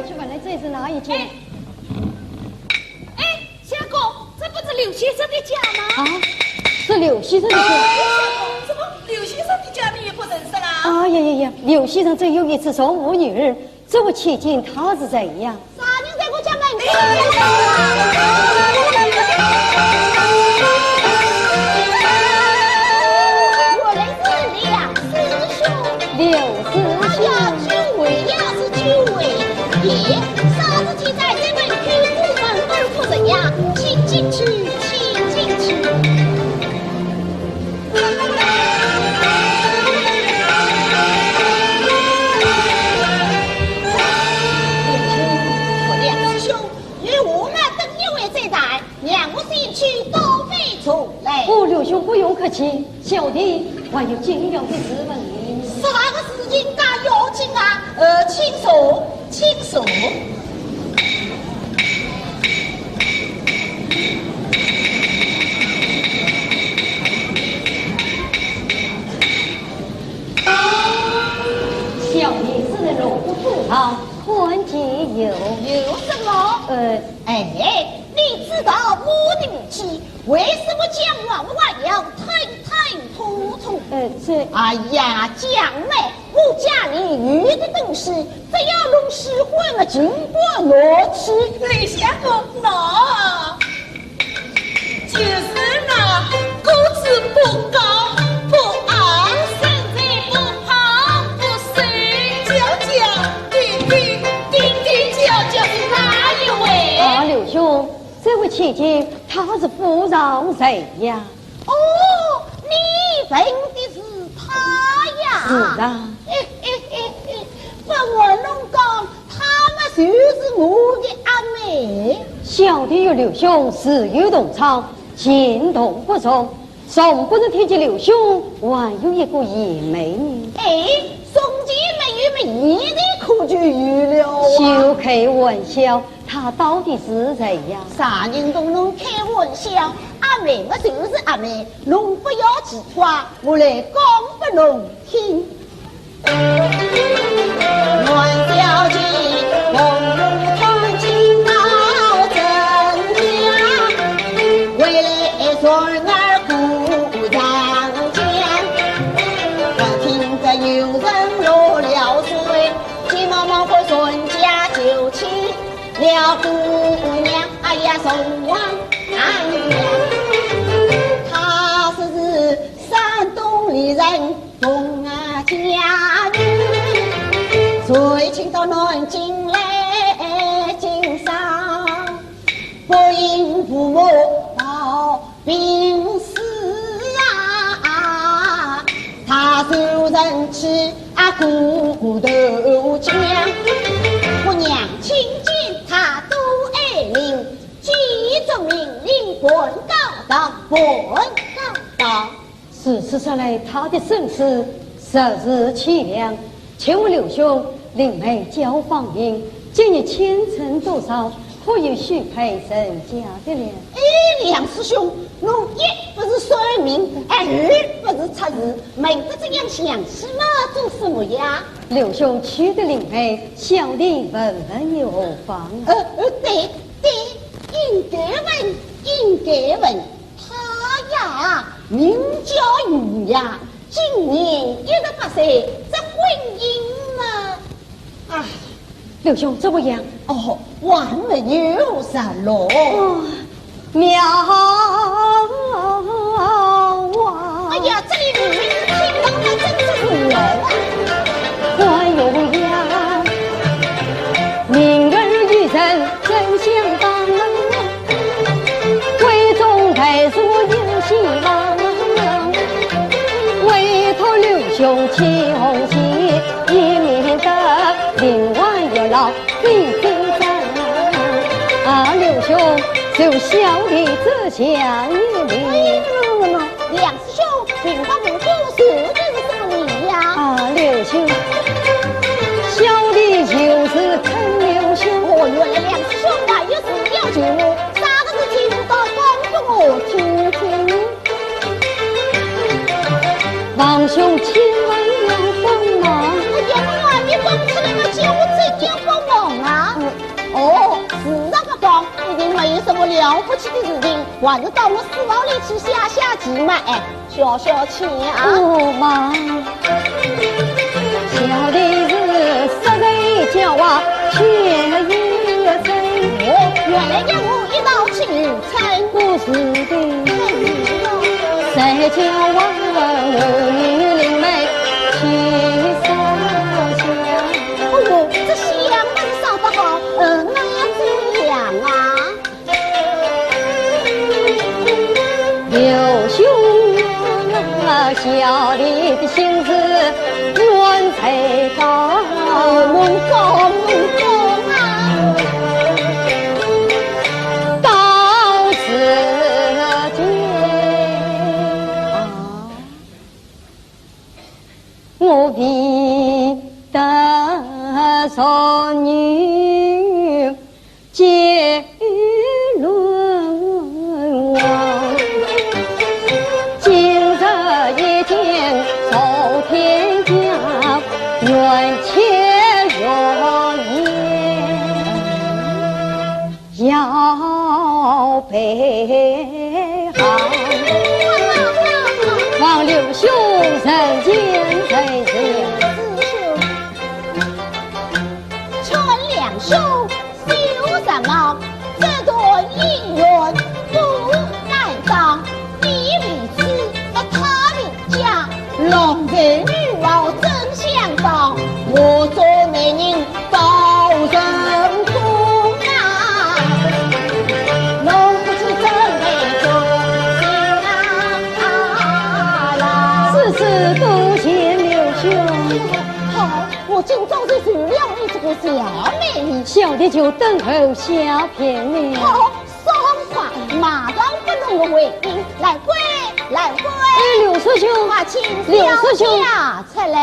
去问来这是哪一间？哎，相公，这不是刘先生的家吗？啊，是刘先生的家。怎么刘先生的家你也不认识啦？啊呀呀呀！刘先生这有一次送我女儿，这我切近他是怎样？啥人在我家门口？我认识梁师兄。刘师呀，兄，久违呀，是久违。耶，啥子记在这门居不门而不人呀？请进去，请进去。梁师兄，与我们等一位在在，让我先去多费出来。哦，刘兄不用客气，小弟还有紧要的事问你。啥个事情敢要紧啊？请说，请说。小弟是在龙府堂欢喜有。有什么？哎，你知道我的名气，为什么将往外要吞吐吐？这哎呀，将来我家里遇的东西，只要弄失魂了，经过落去。李相公，那就是那个子不高不矮，身材不胖不瘦，叮叫是哪一位？啊，刘兄，这位切近他是不让谁呀？哦，你问的是他呀？是啊。把我弄讲，他们就是我的阿妹。小弟与刘兄事有同窗，情同不送。从不是提起刘兄，还有一个野美女。哎，宋姐美玉们一定可就预料啊！休开玩笑，他到底是谁呀？啥人都能开玩笑，阿妹我就是阿妹，侬不要奇怪，我来讲给侬听。阮小姐红如团进到郑家，为来孙儿顾长江。我听着有人落了水，急忙忙回孙家就请了姑娘，哎呀送往安阳。她是山东里人，东啊家女。最请到南京来经商，不因父母到病死啊，他受人气孤头将。我娘亲见他都爱领，既中命令滚告到滚告到。事实上来，他的身世实是凄凉。请问刘兄，灵媒交放音，今日前程多少？可有许配人家的了？哎，梁师兄，侬一不是算命，二不是测字，没得这样详细嘛？做什么呀？刘兄取得灵媒，小弟问问有何妨？对，应该问，他呀，名叫余呀，今年18岁，这婚姻嘛，啊，刘兄怎么样？哦，还没有啥咯。妙哎呀，这里你没听到那真是我啊！还有呀，明儿与人真相当，闺中陪是我有希望。委托刘兄起红旗，一面的另外有劳必定上。啊，刘兄就小弟这下一礼。梁师兄，请帮我做事这是什么理呀？啊，刘兄，小弟就是坑刘兄。哦，原来梁师兄啊，有事要求我，啥个事情到光兄千万要帮忙。我也不外面帮出来了，叫我怎样帮忙啊？哦，是那个帮，一定没有什么了不起的事情，还是到我书房里去下下棋嘛，哎，消消气啊。不忙，小的是十岁叫啊，却一岁。哦，原来要我一道去女村，不是的，谁叫我女灵媒去烧香？哦哟，这香门烧得好，那怎样啊？刘兄啊，小弟的心思远才高，门高门高啊！到此间我比得son女皆沦亡，今这一天走天涯，缘切若烟，要北航。望刘兄人间真是穿两袖绣什么？这段姻缘不难当。你为此他名家，郎才女貌真相当。我做男人到人中啊，弄不起真为忠心啊！世事多谢刘兄，好，我今朝就除了你这个小美女。小弟就等候下片面。好，爽快，马上不能我回应。来归，来归。刘师兄，把请刘师兄下出来。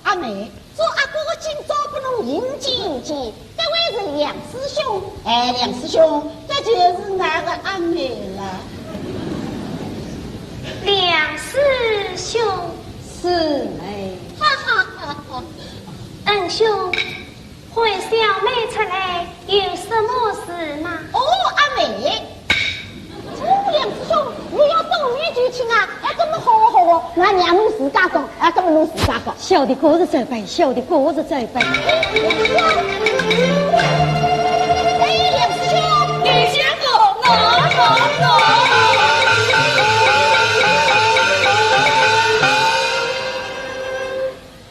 阿妹，做阿哥的今朝不能迎接迎接，这位是梁师兄。哎，梁师兄，这就是那个阿妹了。梁师兄，是妹，哈哈哈哈！恩兄，唤小妹出来有什么事吗？哦，阿妹，哦，梁师兄，你要动面就请啊！哎，这么好哦，那娘侬自家讲，哎，这么侬自家讲。小弟过日再拜，小弟过日再拜。哎，梁师兄，你先走，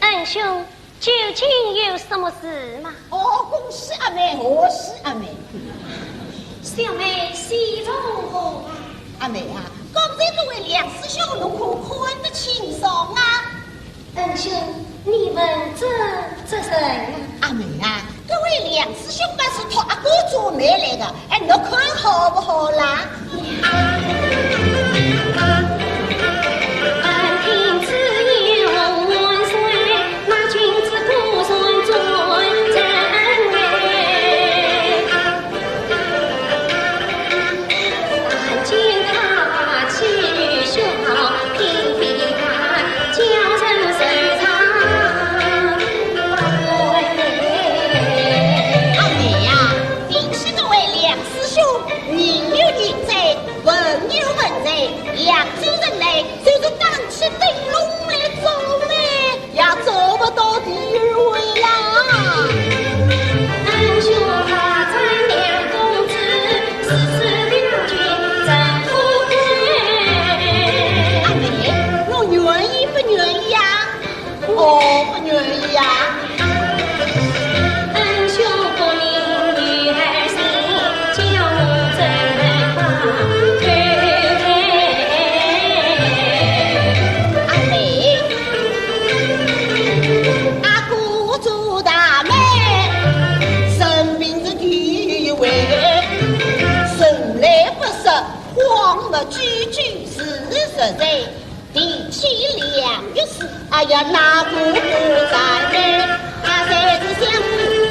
恩兄，究竟有什么事吗？哦，恭喜阿妹，贺喜阿妹。小妹喜从何来？阿妹啊，刚才这位梁师兄侬可看得清爽啊？恩兄，你问这人啊？阿妹啊，这位梁师兄嘛是托阿哥做媒来的，哎，侬看好不好啦？恩听此言万岁，那君子固算尊真为。但见他气宇秀好，平平看，娇人随常。阿妹呀，比起这位梁师兄，人有人在，文有文在，扬州人来，就是当起灯笼来走呢，也走不到第二位啦。恩兄他在梁公子，世事两军真富贵。阿妹，我愿意不愿意呀？哦，不愿意呀。恩兄不明女儿心，叫我怎能放阿妹，阿哥做大妹，生病是第一位，从来不说个句句是实在，提起两玉石，哎呀，那姑姑在内，啊，谁知相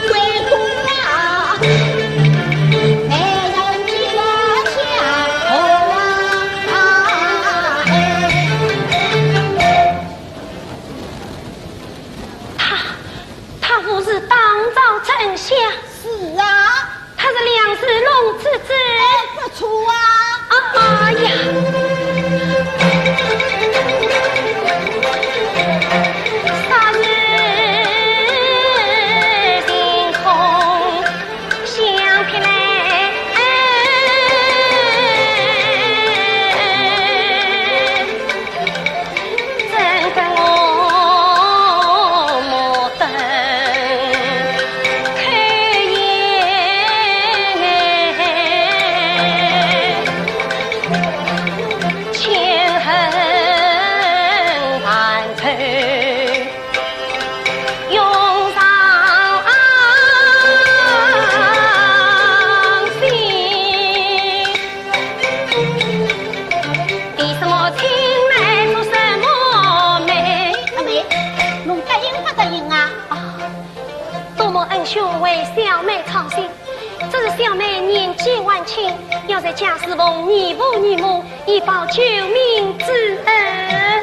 为苦啊？美人计个强红啊！他不是当朝丞相？是啊，他是梁世龙之子。不错啊！哎呀！杀日星空相片来，真跟我莫等开眼。千恨万仇涌上心，为什么青梅做什么美？阿妹，侬答应不答应啊？多么恩兄为小妹操心，这是小妹年纪晚轻，要在家侍奉义父义母，以报救命之恩。